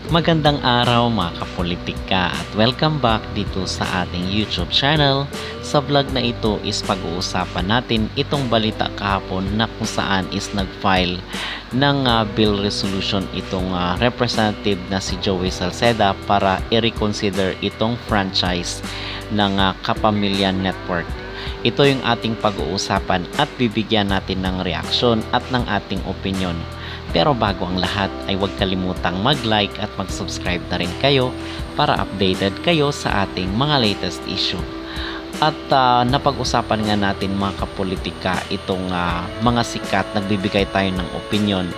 Magandang araw mga kapolitika at welcome back dito sa ating YouTube channel. Sa vlog na ito is pag-uusapan natin itong balita kahapon na kung saan is nag-file ng bill resolution itong representative na si Joey Salceda para i-reconsider itong franchise ng Kapamilya Network. Ito yung ating pag-uusapan at bibigyan natin ng reaksyon at ng ating opinion. Pero bago ang lahat ay huwag kalimutang mag-like at mag-subscribe na rin kayo para updated kayo sa ating mga latest issue. At napag-usapan nga natin mga kapolitika itong mga sikat, nagbibigay tayo ng opinion.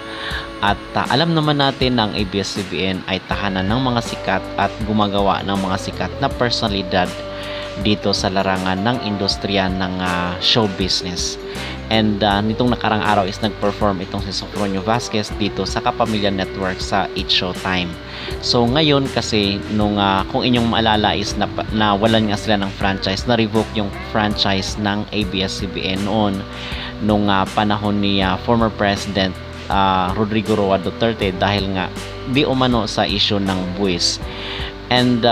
At alam naman natin na ang ABS-CBN ay tahanan ng mga sikat at gumagawa ng mga sikat na personalidad dito sa larangan ng industriya ng show business. And nitong nakarang araw is nag-perform itong si Sofronio Vasquez dito sa Kapamilya Network sa It's Showtime. So ngayon kasi nung kung inyong maalala is nawalan nga sila ng franchise, na-revoke yung franchise ng ABS-CBN noon nung panahon ni former President Rodrigo Roa Duterte dahil nga di umano sa issue ng buwis. And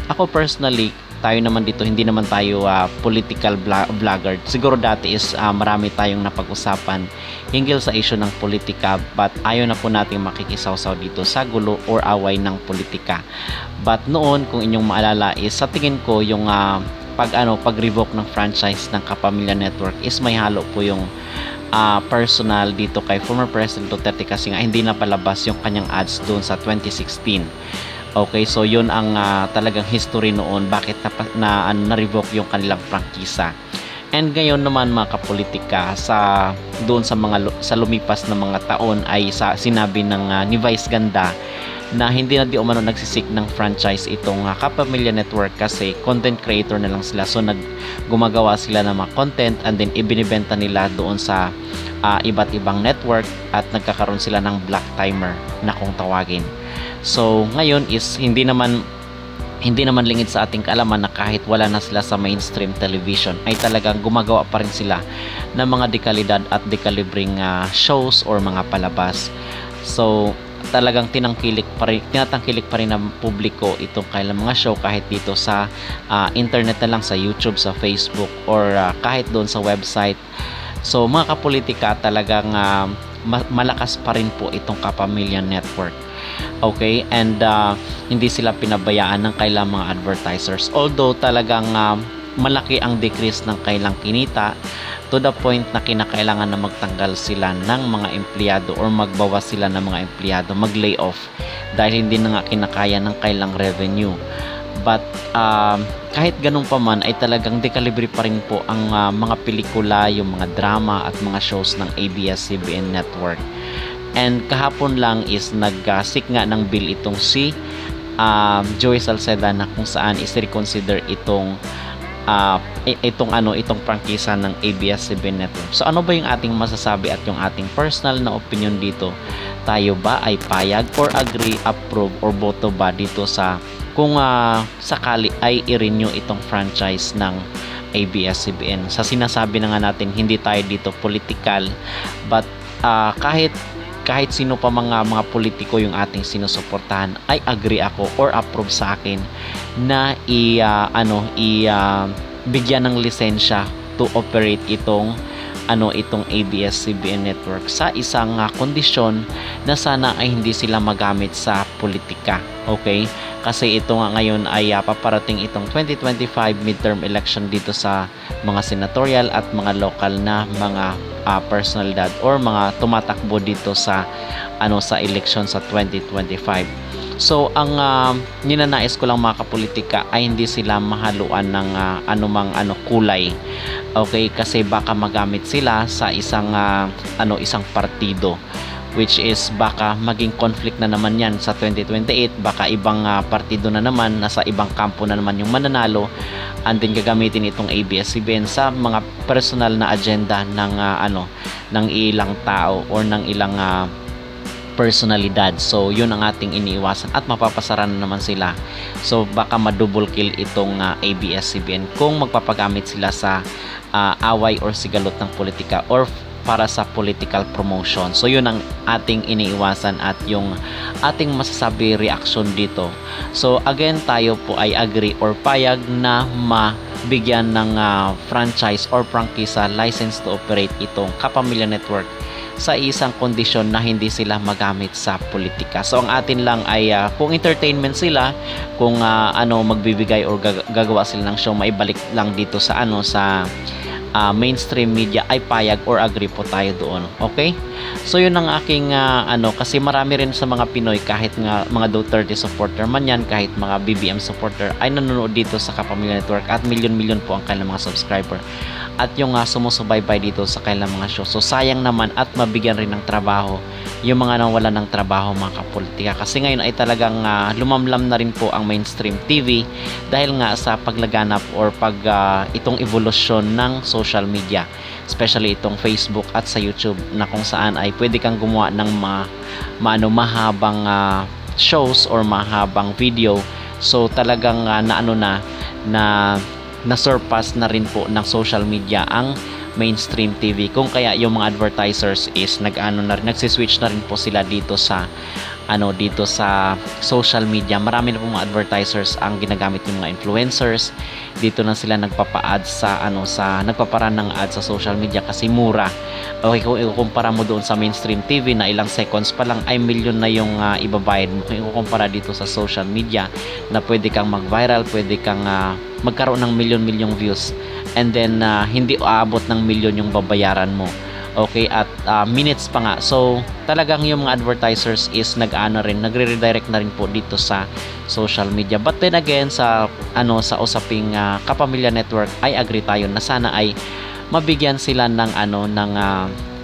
ako personally, tayo naman dito, hindi naman tayo political vlogger. Siguro dati is marami tayong napag-usapan hinggil sa issue ng politika, but ayaw na po natin makikisawsaw dito sa gulo or away ng politika. But noon, kung inyong maalala is sa tingin ko yung pag-revoke ng franchise ng Kapamilya Network is may halo po yung personal dito kay former President Duterte kasi nga hindi na palabas yung kanyang ads doon sa 2016. Okay, so yun ang talagang history noon bakit na-revoke yung kanilang prangkisa. And ngayon naman mga kapolitika, doon sa lumipas na mga taon ay sinabi ng ni Vice Ganda na hindi na di umano nagsisik ng franchise itong Kapamilya Network kasi content creator na lang sila. So gumagawa sila ng mga content and then ibinibenta nila doon sa iba't ibang network at nagkakaroon sila ng black timer na kung tawagin. So ngayon is hindi naman lingid sa ating kaalaman na kahit wala na sila sa mainstream television ay talagang gumagawa pa rin sila ng mga dekalidad at dekalibring shows or mga palabas. So talagang tinatangkilik pa rin ng publiko itong kailang mga show kahit dito sa internet na lang, sa YouTube, sa Facebook or kahit doon sa website. So mga kapolitika, talagang malakas pa rin po itong Kapamilya Network. Okay, and hindi sila pinabayaan ng kailang mga advertisers. Although talagang malaki ang decrease ng kailang kinita to the point na kinakailangan na magtanggal sila ng mga empleyado or magbawas sila ng mga empleyado, mag-lay off dahil hindi na nga kinakaya ng kailang revenue. But kahit ganun pa man ay talagang dekalibre pa rin po ang mga pelikula, yung mga drama at mga shows ng ABS-CBN Network. And kahapon lang is nag-seek nga ng bill itong si Joey Salceda na kung saan is reconsider itong prangkisa ng ABS-CBN Network. So ano ba yung ating masasabi at yung ating personal na opinion dito? Tayo ba ay payag or agree, approve or boto ba dito sa kung sakali ay i-renew itong franchise ng ABS-CBN? Sa sinasabi na nga natin, hindi tayo dito political, but kahit sino pa mga politiko yung ating sinusuportahan ay agree ako or approve sa akin na bigyan ng lisensya to operate itong ABS-CBN Network sa isang kondisyon na sana ay hindi sila magamit sa politika. Okay? Kasi ito nga ngayon ay paparating itong 2025 midterm election dito sa mga senatorial at mga local na mga personalidad or mga tumatakbo dito sa election sa 2025. So ang ninanais ko lang mga kapolitika ay hindi sila mahaluan ng anumang kulay. Okay, kasi baka magamit sila sa isang partido, which is baka maging conflict na naman yan sa 2028. Baka ibang partido na naman, nasa ibang kampo na naman yung mananalo, and then gagamitin itong ABS-CBN sa mga personal na agenda ng ilang tao or ng ilang personalidad. So yun ang ating iniiwasan at mapapasara na naman sila. So baka ma-double kill itong ABS-CBN kung magpapagamit sila sa away or sigalot ng politika or para sa political promotion. So yun ang ating iniiwasan at yung ating masasabi reaction dito. So again, tayo po ay agree or payag na mabigyan ng franchise or prangkisa license to operate itong Kapamilya Network sa isang kondisyon na hindi sila magamit sa politika. So ang atin lang ay kung entertainment sila, kung magbibigay or gagawa sila ng show, maibalik lang dito sa sa mainstream media, ay payag or agree po tayo doon. Okay? So yun ang aking kasi marami rin sa mga Pinoy, kahit nga mga Duterte supporter man yan, kahit mga BBM supporter, ay nanonood dito sa Kapamilya Network at milyon-milyon po ang kanilang mga subscriber at yung sumusubaybay dito sa kanilang mga show. So sayang naman at mabigyan rin ng trabaho yung mga nawala ng trabaho, mga kapolitika, kasi ngayon ay talagang lumamlam na rin po ang mainstream TV dahil nga sa paglaganap or itong evolusyon ng social media, especially itong Facebook at sa YouTube, na kung saan ay pwede kang gumawa ng mahabang shows or mahabang video. So talagang na-surpass na rin po ng social media ang mainstream TV, kung kaya yung mga advertisers is nagsiswitch na rin po sila dito sa social media. Marami na po mga advertisers ang ginagamit ng mga influencers. Dito na sila nagpapa-ads nagpaparan ng ads sa social media kasi mura. Okay, kung ikukumpara mo doon sa mainstream TV na ilang seconds pa lang ay milyon na yung ibabayad mo. Kung ikukumpara dito sa social media na pwede kang mag-viral, pwede kang magkaroon ng milyon-milyong views, and then hindi aabot ng milyon yung babayaran mo. Okay, at minutes pa nga. So talagang yung mga advertisers is nagre-redirect na rin po dito sa social media. But then again, sa usaping Kapamilya Network, ay agree tayo na sana ay mabigyan sila ng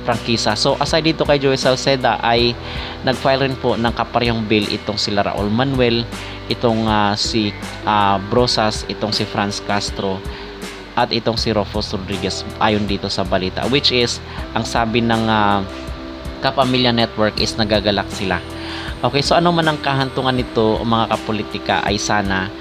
prangkisa. So aside dito kay Joey Salceda, ay nag-file rin po ng kaparehong bill itong sila Raul Manuel, itong si Brosas, itong si Franz Castro, at itong si Rufus Rodriguez, ayon dito sa balita, which is ang sabi ng Kapamilya Network is nagagalak sila. Okay, so ano man ang kahantungan nito, mga kapolitika, ay sana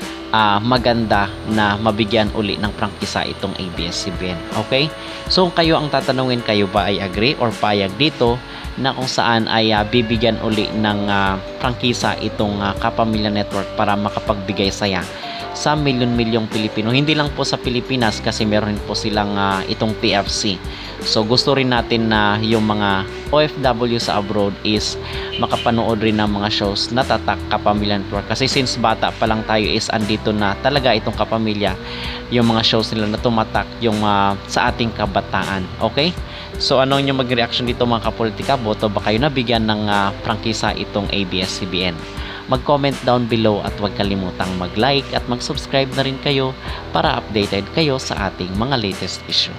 maganda na mabigyan uli ng prangkisa itong ABS-CBN. Okay? So kayo ang tatanungin, kayo ba ay agree or payag dito na kung saan ay bibigyan uli ng prangkisa itong Kapamilya Network para makapagbigay saya sa milyon-milyong Pilipino. Hindi lang po sa Pilipinas, kasi meron po silang itong TFC. So gusto rin natin na yung mga OFW sa abroad is makapanood rin ng mga shows na tatak Kapamilya Network, kasi since bata pa lang tayo is andito na talaga itong Kapamilya, yung mga shows nila na tumatak yung sa ating kabataan. Okay? So ano yung mag-reaction dito, mga kapolitika? Boto ba kayo na bigyan ng prangkisa itong ABS-CBN? Mag-comment down below at huwag kalimutang mag-like at mag-subscribe na rin kayo para updated kayo sa ating mga latest issue.